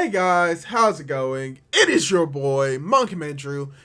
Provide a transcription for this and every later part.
Hey guys, how's it going? It is your boy, Monkey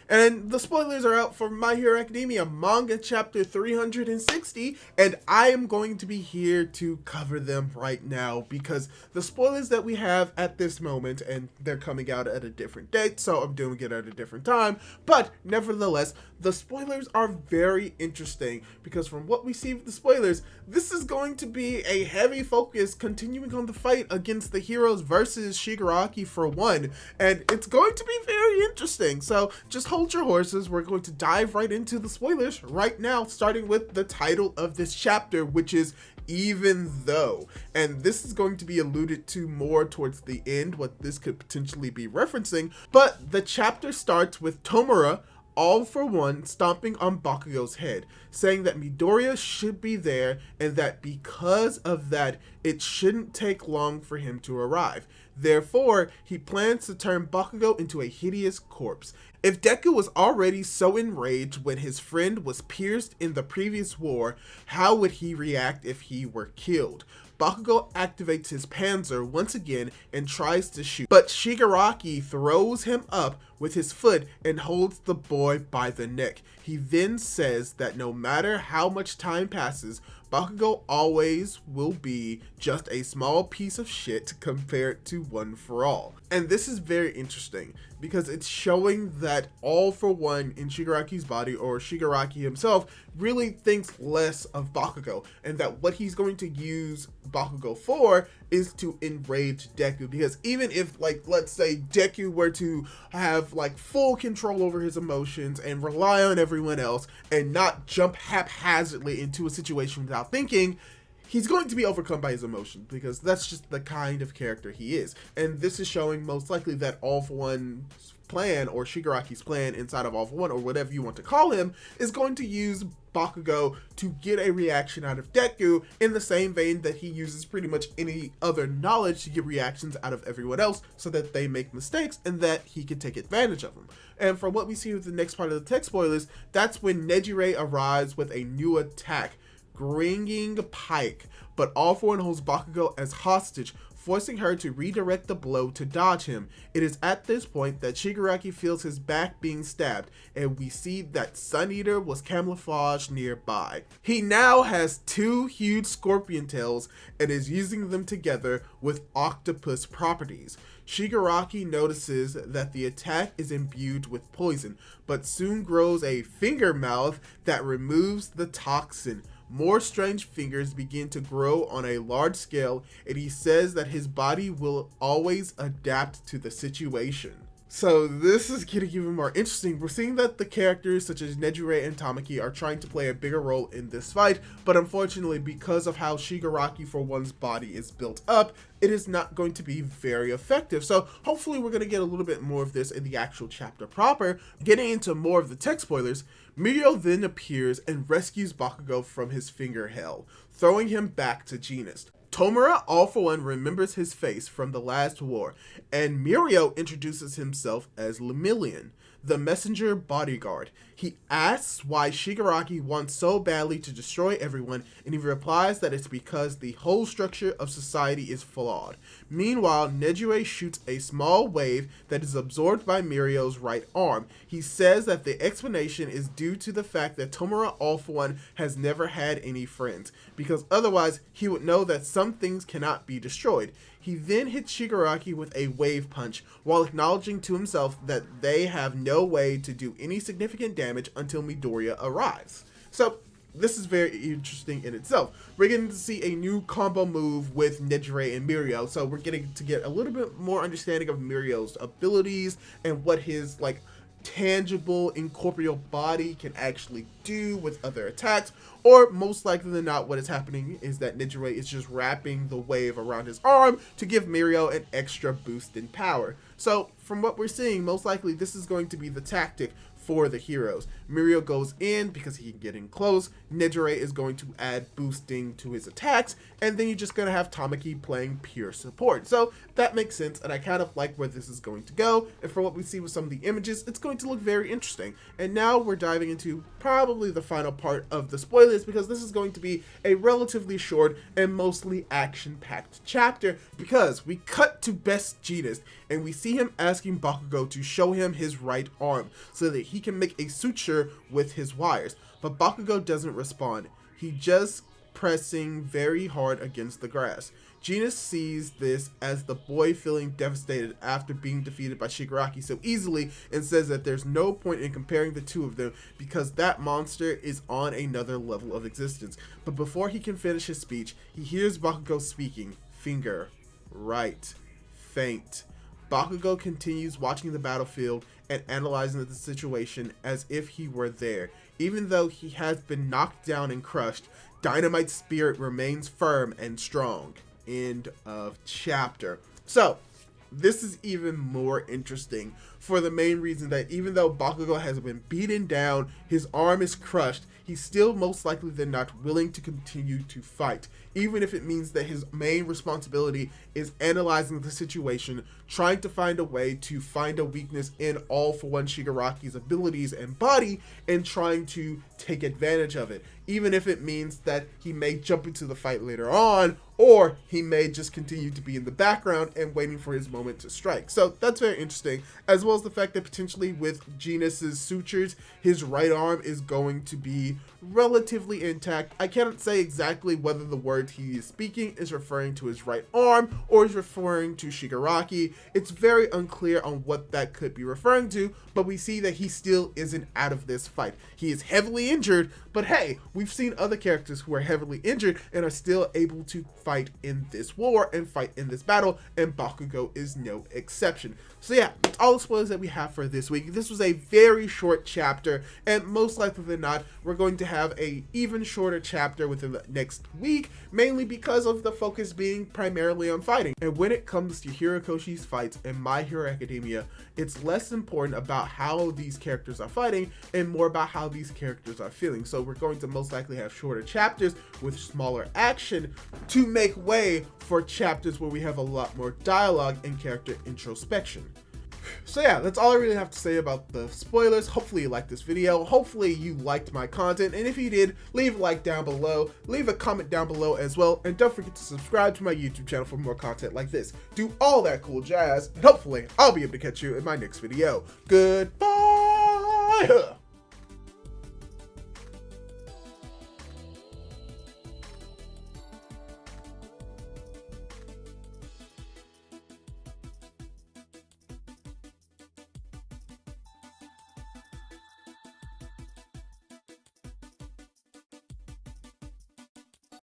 and the spoilers are out for My Hero Academia Manga Chapter 360, and I am going to be here to cover them right now because the spoilers that we have at this moment, and they're coming out at a different date, so I'm doing it at a different time, but nevertheless, the spoilers are very interesting because from what we see with the spoilers, this is going to be a heavy focus continuing on the fight against the heroes versus Shigaraki for one, and it's going to be very interesting. So just hold your horses. We're going to dive right into the spoilers right now, starting with the title of this chapter, which is Even Though, and this is going to be alluded to more towards the end, what this could potentially be referencing, but the chapter starts with Tomura all for one stomping on Bakugo's head, saying that Midoriya should be there and that because of that, it shouldn't take long for him to arrive. Therefore, he plans to turn Bakugo into a hideous corpse. If Deku was already so enraged when his friend was pierced in the previous war, how would he react if he were killed? Bakugo activates his Panzer once again and tries to shoot, but Shigaraki throws him up with his foot and holds the boy by the neck. He then says that no matter how much time passes, Bakugo always will be just a small piece of shit compared to One for All. And this is very interesting because it's showing that All for One in Shigaraki's body, or Shigaraki himself, really thinks less of Bakugo, and that what he's going to use Bakugo for is to enrage Deku. Because even if, like, let's say Deku were to have like full control over his emotions and rely on everyone else and not jump haphazardly into a situation without thinking, he's going to be overcome by his emotions because that's just the kind of character he is. And this is showing most likely that All for One's plan, or Shigaraki's plan inside of All for One, or whatever you want to call him, is going to use Bakugo to get a reaction out of Deku in the same vein that he uses pretty much any other knowledge to get reactions out of everyone else so that they make mistakes and that he can take advantage of them. And from what we see with the next part of the text spoilers, that's when Nejire arrives with a new attack, Gringing Pike, but All for One holds Bakugo as hostage, forcing her to redirect the blow to dodge him. It is at this point that Shigaraki feels his back being stabbed, and we see that Sun Eater was camouflaged nearby. He now has two huge scorpion tails and is using them together with octopus properties. Shigaraki notices that the attack is imbued with poison, but soon grows a finger mouth that removes the toxin. More strange fingers begin to grow on a large scale, and he says that his body will always adapt to the situation. So this is getting even more interesting. We're seeing that the characters such as Nejire and Tamaki are trying to play a bigger role in this fight, but unfortunately because of how Shigaraki for One's body is built up, it is not going to be very effective. So hopefully we're going to get a little bit more of this in the actual chapter proper. Getting into more of the text spoilers, Mirio then appears and rescues Bakugo from his finger hell, throwing him back to Genus. Tomura, All for One, remembers his face from the last war, and Mirio introduces himself as Lemillion, the messenger bodyguard. He asks why Shigaraki wants so badly to destroy everyone, and he replies that it's because the whole structure of society is flawed. Meanwhile, Nejire shoots a small wave that is absorbed by Mirio's right arm. He says that the explanation is due to the fact that Tomura, All for One, has never had any friends, because otherwise he would know that some things cannot be destroyed. He then hits Shigaraki with a wave punch while acknowledging to himself that they have no way to do any significant damage until Midoriya arrives. So this is very interesting in itself. We're getting to see a new combo move with Nejire and Mirio, so we're getting to get a little bit more understanding of Mirio's abilities and what his tangible incorporeal body can actually do with other attacks, or most likely than not what is happening is that Nejire is just wrapping the wave around his arm to give Mirio an extra boost in power. So from what we're seeing, most likely this is going to be the tactic for the heroes. Mirio goes in because he can get in close, Nejire is going to add boosting to his attacks, and then you're just going to have Tamaki playing pure support. So that makes sense, and I kind of like where this is going to go, and for what we see with some of the images, it's going to look very interesting. And now we're diving into probably the final part of the spoilers, because this is going to be a relatively short and mostly action-packed chapter, because we cut to Best Jeanist and we see him asking Bakugo to show him his right arm so that he can make a suture with his wires. But Bakugo doesn't respond. He just pressing very hard against the grass. Jeanist sees this as the boy feeling devastated after being defeated by Shigaraki so easily and says that there's no point in comparing the two of them because that monster is on another level of existence. But before he can finish his speech, he hears Bakugo speaking. Finger, right, faint. Bakugo continues watching the battlefield and analyzing the situation as if he were there. Even though he has been knocked down and crushed, Dynamite's spirit remains firm and strong. End of chapter. So, this is even more interesting for the main reason that even though Bakugo has been beaten down, his arm is crushed, he's still most likely than not willing to continue to fight, even if it means that his main responsibility is analyzing the situation, trying to find a way to find a weakness in All For One Shigaraki's abilities and body, and trying to take advantage of it, even if it means that he may jump into the fight later on, or he may just continue to be in the background and waiting for his moment to strike. So that's very interesting, as well as the fact that potentially with Jeanist's sutures, his right arm is going to be relatively intact. I cannot say exactly whether the word he is speaking is referring to his right arm or is referring to Shigaraki. It's very unclear on what that could be referring to, but we see that he still isn't out of this fight. He is heavily injured, but hey, we've seen other characters who are heavily injured and are still able to fight in this war and fight in this battle, and Bakugo is no exception. So yeah, that's all the spoilers that we have for this week. This was a very short chapter, and most likely than not, we're going to have a even shorter chapter within the next week, mainly because of the focus being primarily on fighting. And when it comes to Hirokoshi's fights in My Hero Academia, it's less important about how these characters are fighting and more about how these characters are feeling. So we're going to most likely have shorter chapters with smaller action to make way for chapters where we have a lot more dialogue and character introspection. So yeah, that's all I really have to say about the spoilers. Hopefully you liked this video. Hopefully you liked my content. And if you did, leave a like down below. Leave a comment down below as well. And don't forget to subscribe to my YouTube channel for more content like this. Do all that cool jazz. And hopefully I'll be able to catch you in my next video. Goodbye!